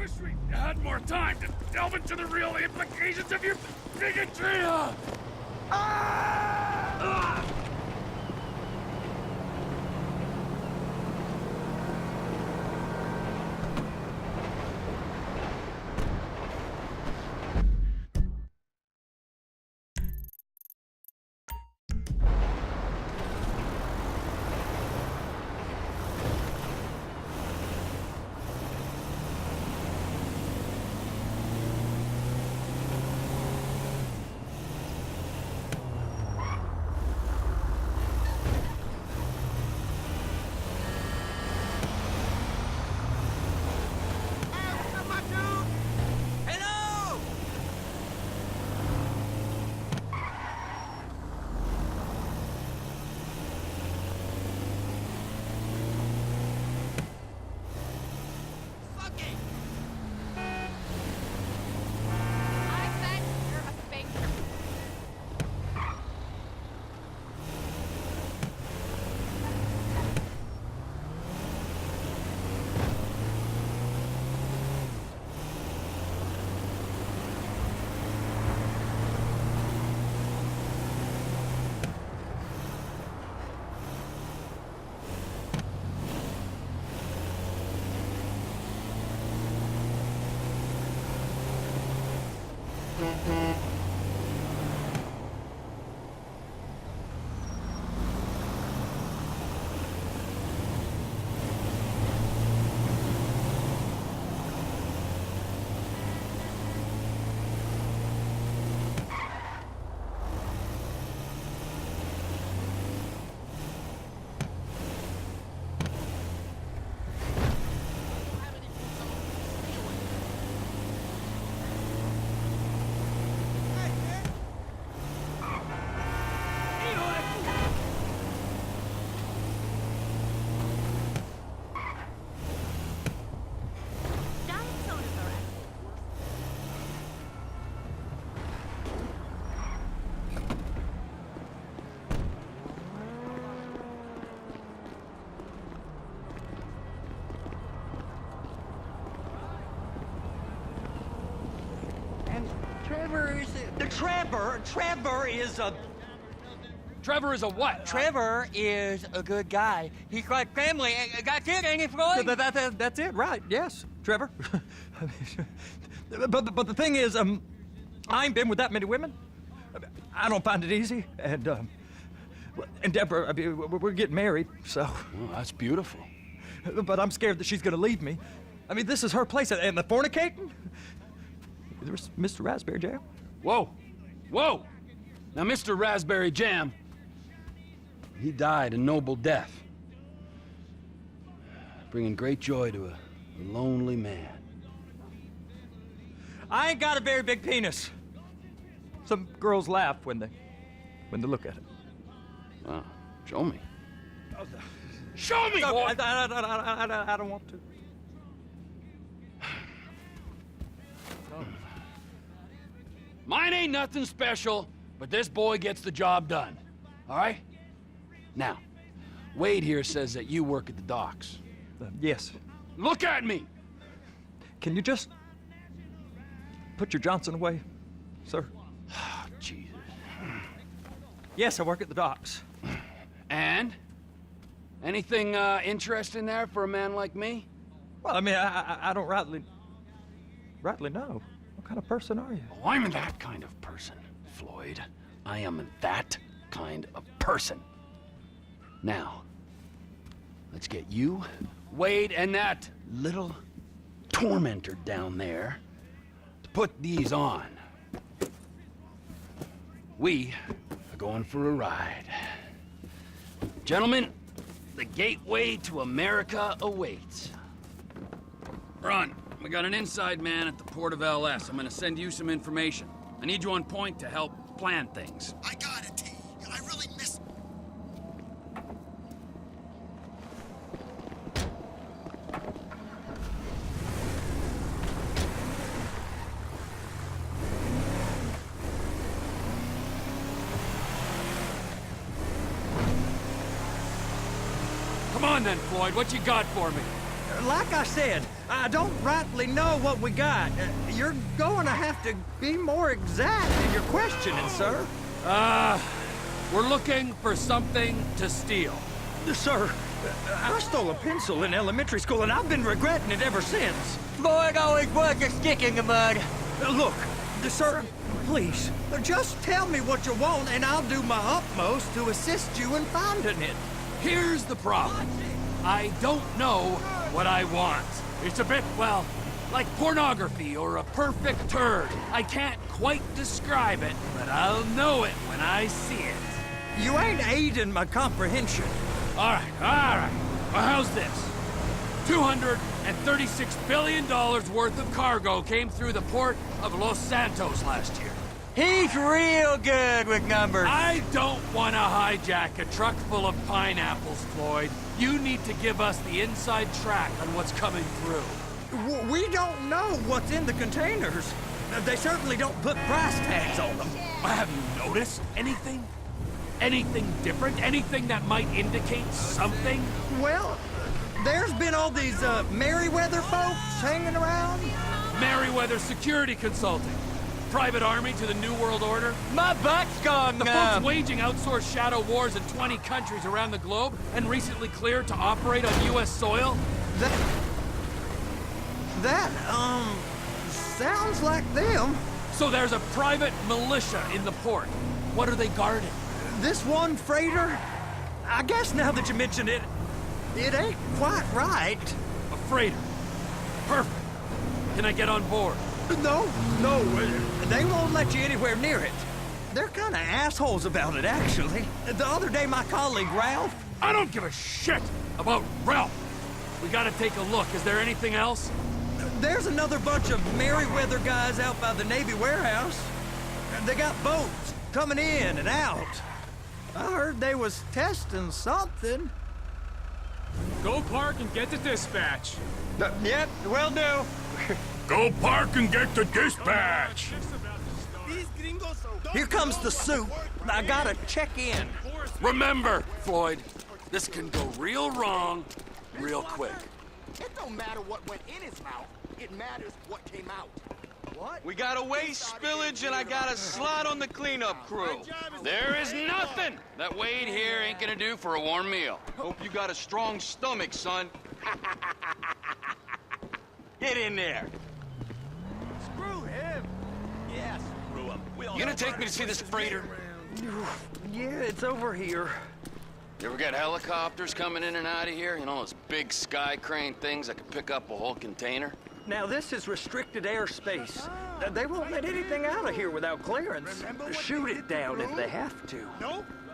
wish we had more time to delve into the real implications of your bigotry. Trevor is a what? Trevor is a good guy. He's like family. That's it, ain't it, Floyd? That's it, right? Yes, Trevor. but the thing is, I ain't been with that many women. I don't find it easy, and Deborah, I mean, we're getting married, so. Well, that's beautiful. But I'm scared that she's gonna leave me. I mean, this is her place, and the fornicating. There's Mr. Raspberry Jam. Whoa, whoa! Now, Mr. Raspberry Jam, he died a noble death, bringing great joy to a lonely man. I ain't got a very big penis. Some girls laugh when they look at it. Wow, show me. Show me, boy! I don't want to. Mine ain't nothing special, but this boy gets the job done. All right? Now, Wade here says that you work at the docks. Yes. Look at me! Can you just put your Johnson away, sir? Oh, Jesus. Yes, I work at the docks. And? Anything interesting there for a man like me? Well, I mean, I don't rightly know. What kind of person are you? Oh, I'm that kind of person, Floyd. I am that kind of person. Now, let's get you, Wade, and that little tormentor down there to put these on. We are going for a ride. Gentlemen, the gateway to America awaits. Ron, we got an inside man at the port of LS. I'm gonna send you some information. I need you on point to help plan things. I got it, T. I really miss... Come on then, Floyd. What you got for me? Like I said, I don't rightly know what we got. You're going to have to be more exact in your questioning, sir. We're looking for something to steal. Sir, I stole a pencil in elementary school, and I've been regretting it ever since. Floyd always was a stick in the mud. Look, sir, please, just tell me what you want, and I'll do my utmost to assist you in finding it. Here's the problem. I don't know what I want. It's a bit, well, like pornography or a perfect turd. I can't quite describe it, but I'll know it when I see it. You ain't aiding my comprehension. All right. Well, how's this? $236 billion worth of cargo came through the port of Los Santos last year. He's real good with numbers. I don't want to hijack a truck full of pineapples, Floyd. You need to give us the inside track on what's coming through. We don't know what's in the containers. They certainly don't put price tags on them. Have you noticed anything? Anything different? Anything that might indicate something? Well, there's been all these Merryweather folks hanging around. Merryweather Security Consulting. Private army to the New World Order. My butt's gone The numb. folks waging outsourced shadow wars in 20 countries around the globe and recently cleared to operate on U.S. soil. That sounds like them. So there's a private militia in the port. What are they guarding? This one freighter, I guess now that you mention it, it ain't quite right. A freighter. Perfect. Can I get on board? No, they won't let you anywhere near it. They're kind of assholes about it, actually. The other day, my colleague, Ralph... I don't give a shit about Ralph. We gotta take a look. Is there anything else? There's another bunch of Merryweather guys out by the Navy warehouse. They got boats coming in and out. I heard they was testing something. Go park and get to dispatch. Yep, will do. Go park and get to dispatch. Here comes the soup. I gotta check in. Remember, Floyd, this can go real wrong real quick. It don't matter what went in his mouth. It matters what came out. What? We got a waste spillage and I got a slot on the cleanup crew. There is nothing that Wade here ain't gonna do for a warm meal. Hope you got a strong stomach, son. Get in there. Screw him. Yeah, screw him. You gonna take me to see this freighter? Yeah, it's over here. You ever got helicopters coming in and out of here? You know, those big sky crane things that could pick up a whole container? Now, this is restricted airspace. They won't let anything out of here without clearance. Shoot it down if they have to.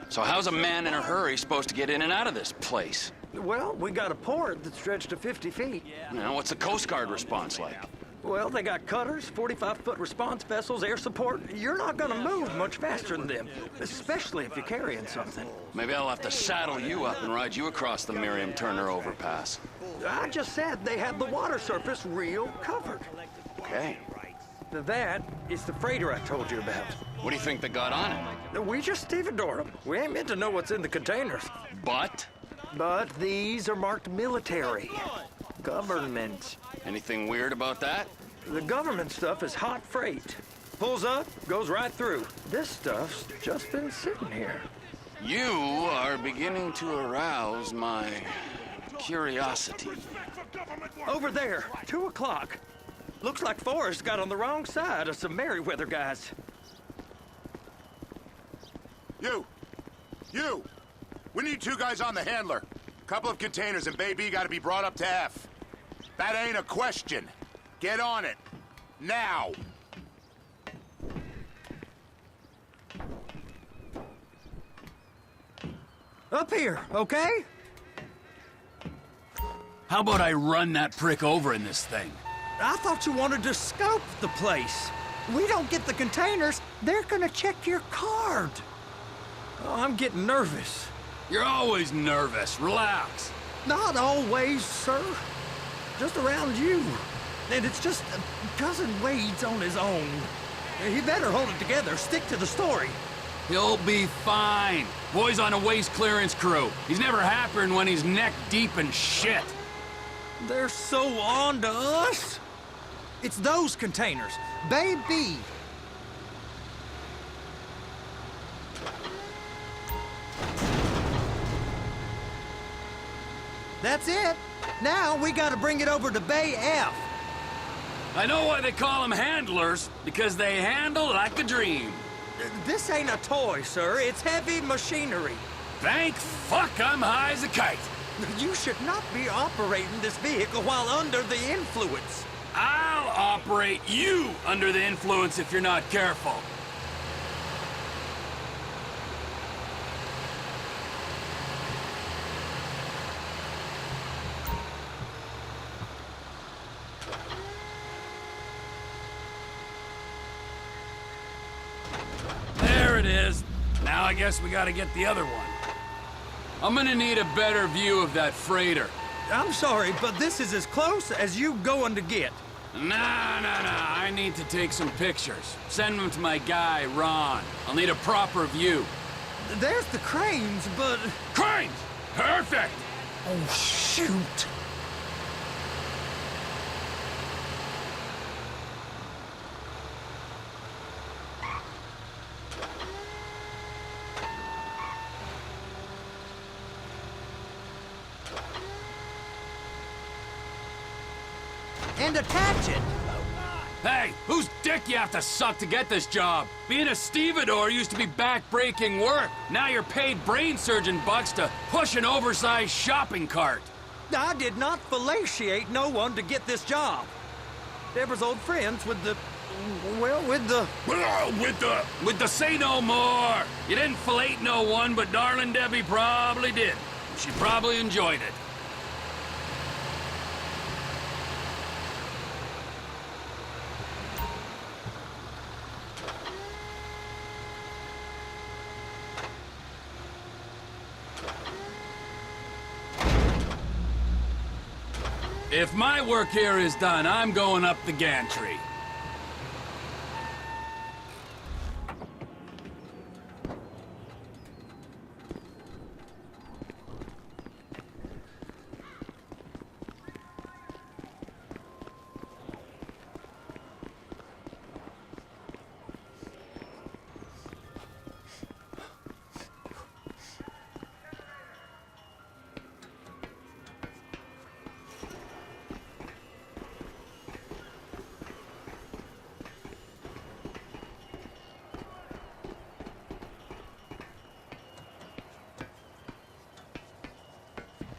So how's a man in a hurry supposed to get in and out of this place? Well, we got a port that's stretched to 50 feet. You know, what's the Coast Guard response like? Well, they got cutters, 45-foot response vessels, air support. You're not gonna move much faster than them, especially if you're carrying something. Maybe I'll have to saddle you up and ride you across the Miriam Turner overpass. I just said they had the water surface real covered. Okay. That is the freighter I told you about. What do you think they got on it? We just stevedore them. We ain't meant to know what's in the containers. But? But these are marked military. Government. Anything weird about that? The government stuff is hot freight. Pulls up, goes right through. This stuff's just been sitting here. You are beginning to arouse my curiosity. Over there, 2 o'clock. Looks like Forrest got on the wrong side of some Merryweather guys. You! We need 2 guys on the handler. Couple of containers and Baby gotta be brought up to F. That ain't a question. Get on it. Now! Up here, okay? How about I run that prick over in this thing? I thought you wanted to scope the place. We don't get the containers, they're gonna check your card. Oh, I'm getting nervous. You're always nervous. Relax. Not always, sir. Just around you. And it's just Cousin Wade's on his own. He better hold it together, stick to the story. He'll be fine. Boy's on a waste clearance crew. He's never happier than when he's neck deep in shit. They're so on to us. It's those containers. Baby. That's it. Now we gotta bring it over to Bay F. I know why they call them handlers, because they handle like a dream. This ain't a toy, sir. It's heavy machinery. Thank fuck I'm high as a kite. You should not be operating this vehicle while under the influence. I'll operate you under the influence if you're not careful. There it is. Now I guess we gotta get the other one. I'm gonna need a better view of that freighter. I'm sorry, but this is as close as you going to get. Nah. I need to take some pictures. Send them to my guy, Ron. I'll need a proper view. There's the cranes, but... Cranes! Perfect! Oh, shoot. And attach it. Hey, whose dick you have to suck to get this job? Being a stevedore used to be back-breaking work. Now you're paid brain surgeon bucks to push an oversized shopping cart. I did not fellatiate no one to get this job. Deborah's old friends with the... well, with the... With the say no more. You didn't fillet no one, but darling Debbie probably did. She probably enjoyed it. If my work here is done, I'm going up the gantry.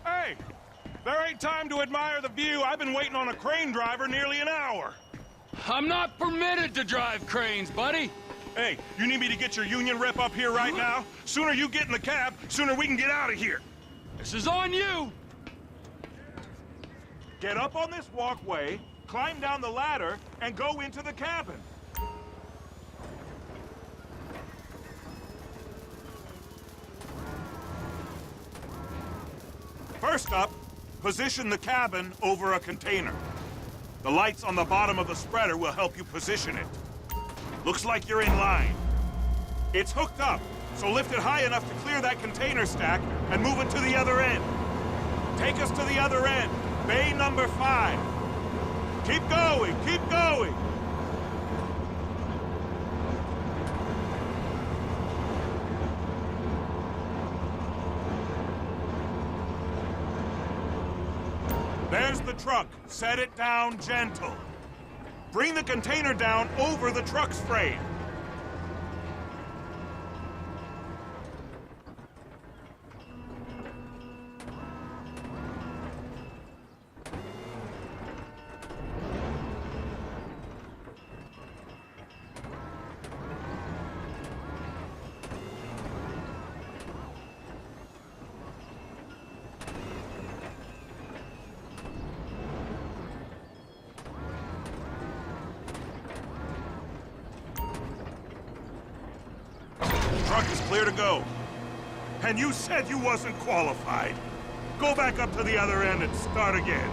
Hey! There ain't time to admire the view. I've been waiting on a crane driver nearly an hour. I'm not permitted to drive cranes, buddy. Hey, you need me to get your union rep up here right now? Sooner you get in the cab, sooner we can get out of here. This is on you. Get up on this walkway, climb down the ladder, and go into the cabin. First up, position the cabin over a container. The lights on the bottom of the spreader will help you position it. Looks like you're in line. It's hooked up, so lift it high enough to clear that container stack and move it to the other end. Take us to the other end, bay number 5. Keep going, keep going! There's the truck. Set it down gentle. Bring the container down over the truck's frame. Truck is clear to go. And you said you wasn't qualified. Go back up to the other end and start again.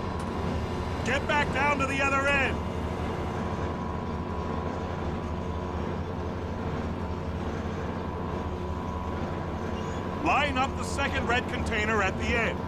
Get back down to the other end. Line up the second red container at the end.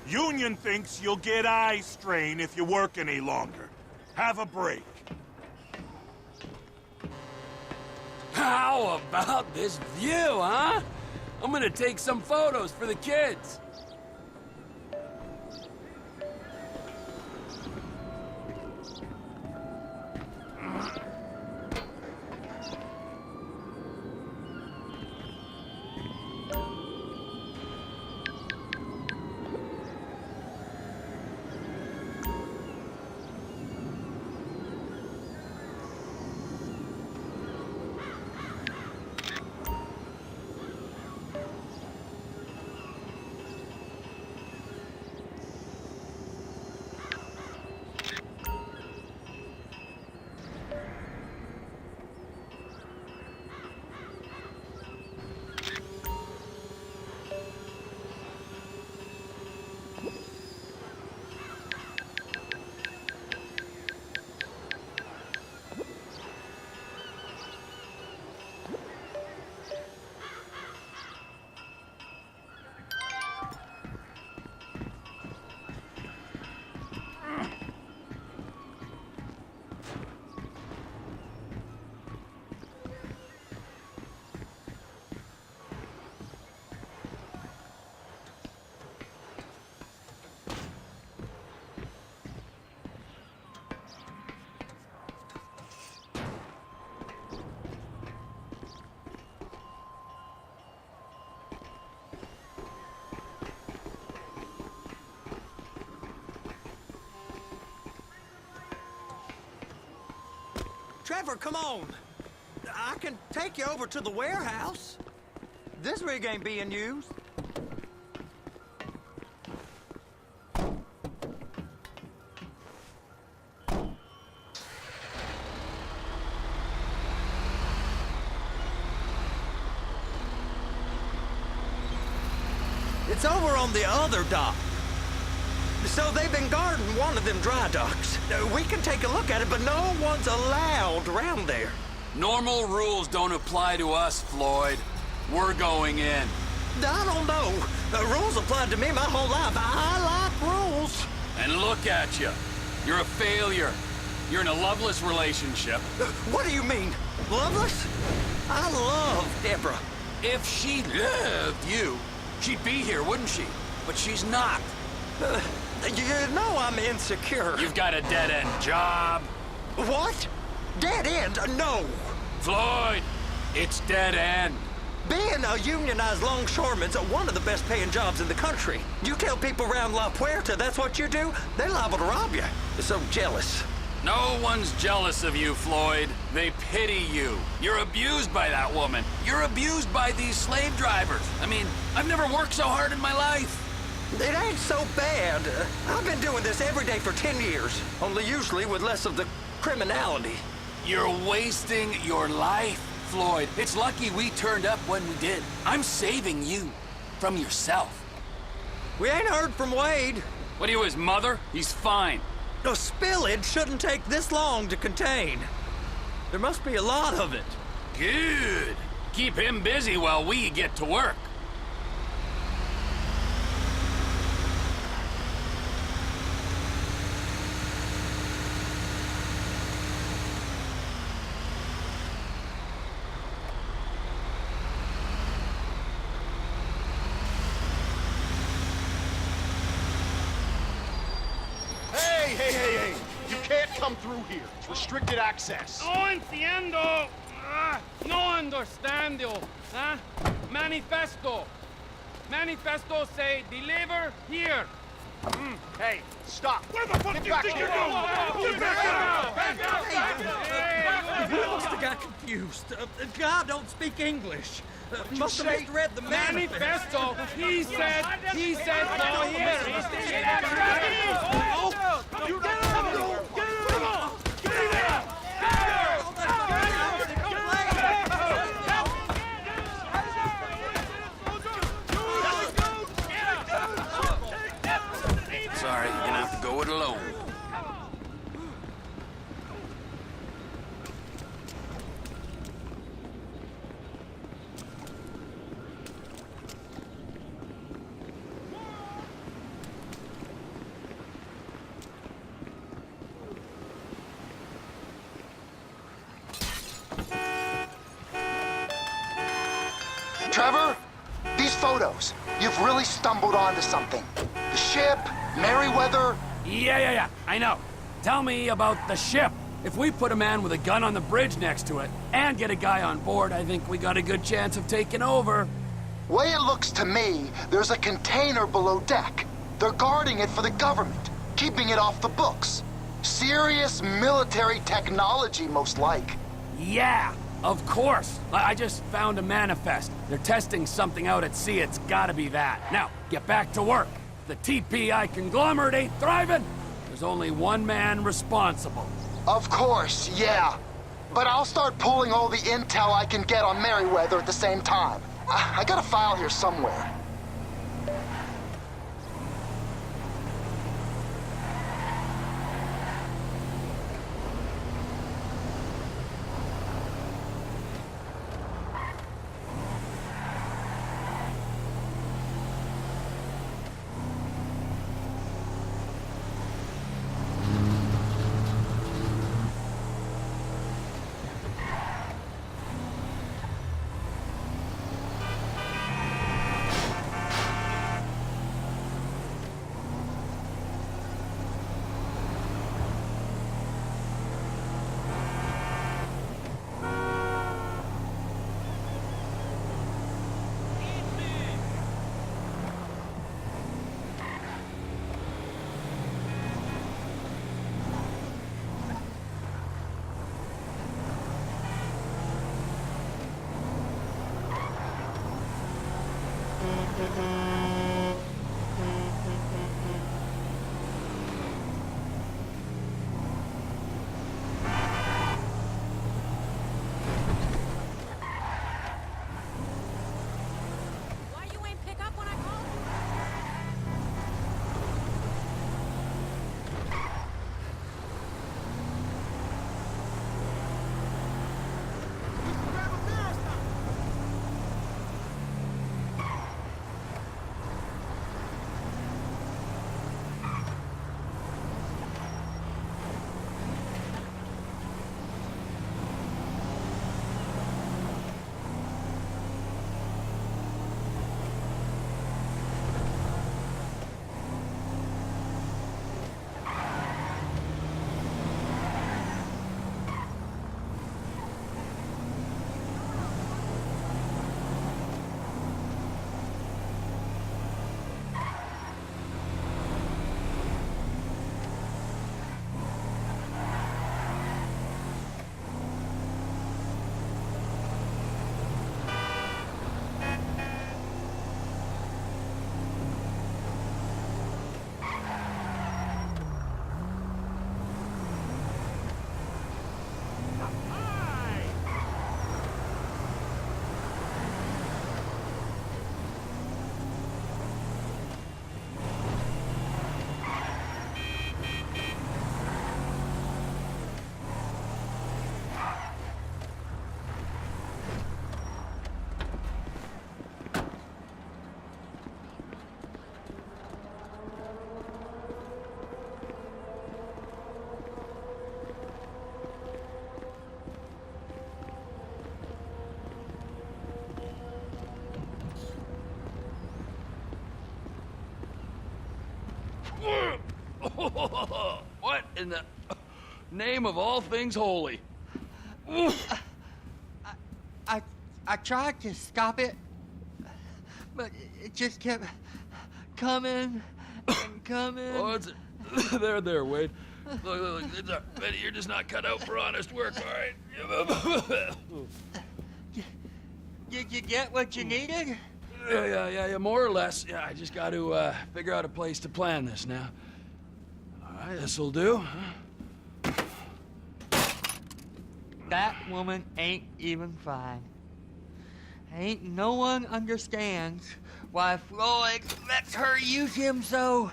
Union thinks you'll get eye strain if you work any longer. Have a break. How about this view, huh? I'm gonna take some photos for the kids. Trevor, come on. I can take you over to the warehouse. This rig ain't being used. It's over on the other dock. So they've been guarding one of them dry docks. We can take a look at it, but no one's allowed around there. Normal rules don't apply to us, Floyd. We're going in. I don't know. The rules applied to me my whole life. I like rules. And look at you. You're a failure. You're in a loveless relationship. What do you mean? Loveless? I love Deborah. If she loved you, she'd be here, wouldn't she? But she's not. You know I'm insecure. You've got a dead-end job. What? Dead end? No. Floyd, it's dead end. Being a unionized longshoreman's one of the best paying jobs in the country. You tell people around La Puerta that's what you do, they're liable to rob you. They're so jealous. No one's jealous of you, Floyd. They pity you. You're abused by that woman. You're abused by these slave drivers. I mean, I've never worked so hard in my life. It ain't so bad. I've been doing this every day for 10 years, only usually with less of the criminality. You're wasting your life, Floyd. It's lucky we turned up when we did. I'm saving you from yourself. We ain't heard from Wade. What are you, his mother? He's fine. A spillage shouldn't take this long to contain. There must be a lot of it. Good. Keep him busy while we get to work. Hey! You can't come through here. It's restricted access. No entiendo. No understando. Huh? Manifesto. Manifesto say deliver here. Hey, stop. Where the fuck Get do you back think here. you're going? Get back out! You must have got confused. God don't speak English. Must have misread the Manifesto. He said no here. You get him! Sorry, you're gonna have to go it alone. Trevor, these photos, you've really stumbled onto something. The ship, Merryweather. Yeah, I know. Tell me about the ship. If we put a man with a gun on the bridge next to it and get a guy on board, I think we got a good chance of taking over. Way it looks to me, there's a container below deck. They're guarding it for the government, keeping it off the books. Serious military technology, most like. Yeah, of course. I just found a manifest. They're testing something out at sea. It's gotta be that. Now, get back to work. The TPI conglomerate ain't thriving. There's only one man responsible. Of course, yeah. But I'll start pulling all the intel I can get on Merryweather at the same time. I got a file here somewhere. Why you ain't pick up when I called What in the name of all things holy? I tried to stop it, but it just kept coming and coming. Oh, it's there, Wade. Look, Betty, you're just not cut out for honest work, all right? Did you get what you needed? Yeah, more or less. Yeah, I just got to figure out a place to plan this now. All right, this'll do. That woman ain't even fine. Ain't no one understands why Floyd lets her use him so.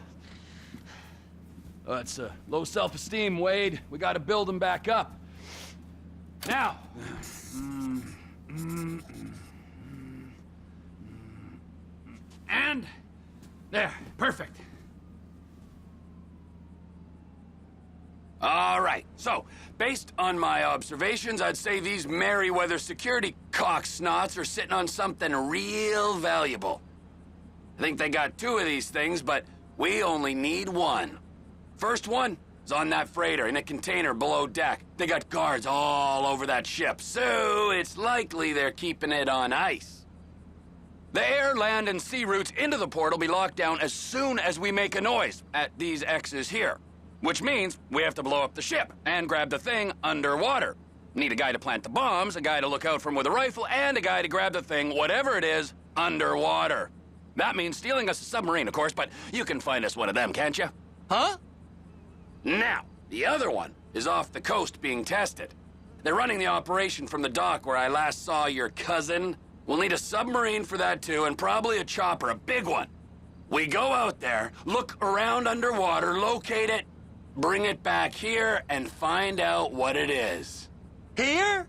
It's low self-esteem, Wade. We got to build him back up. Now. And there, perfect. All right, so, based on my observations, I'd say these Merryweather security cocksnots are sitting on something real valuable. I think they got 2 of these things, but we only need 1. First one is on that freighter in a container below deck. They got guards all over that ship, so it's likely they're keeping it on ice. The air, land, and sea routes into the port will be locked down as soon as we make a noise at these X's here. Which means we have to blow up the ship and grab the thing underwater. Need a guy to plant the bombs, a guy to look out for 'em with a rifle, and a guy to grab the thing, whatever it is, underwater. That means stealing us a submarine, of course, but you can find us one of them, can't you? Huh? Now, the other one is off the coast being tested. They're running the operation from the dock where I last saw your cousin. We'll need a submarine for that too, and probably a chopper, a big one. We go out there, look around underwater, locate it, bring it back here, and find out what it is. Here?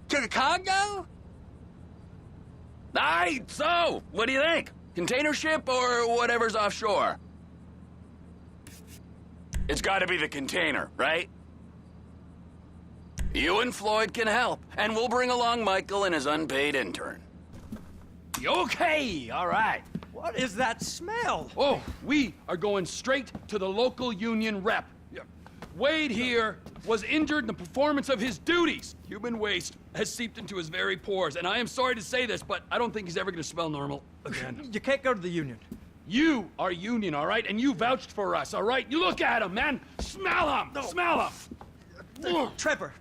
To the Congo? Aye, so, what do you think? Container ship or whatever's offshore? It's gotta be the container, right? You and Floyd can help, and we'll bring along Michael and his unpaid intern. Okay, all right. What is that smell? Oh, we are going straight to the local union rep. Wade here was injured in the performance of his duties. Human waste has seeped into his very pores, and I am sorry to say this, but I don't think he's ever gonna smell normal again. You can't go to the union. You are union, all right? And you vouched for us, all right? You look at him, man. Smell him. No. Smell him. Trevor,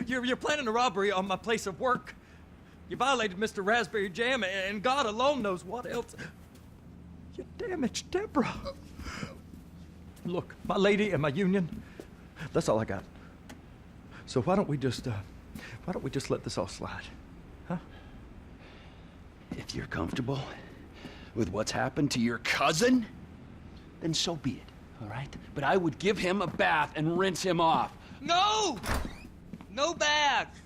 you're planning a robbery on my place of work. You violated Mr. Raspberry Jam, and God alone knows what else. You damaged Deborah. Look, my lady and my union, that's all I got. So why don't we just let this all slide, huh? If you're comfortable with what's happened to your cousin, then so be it, all right? But I would give him a bath and rinse him off. No! No bath!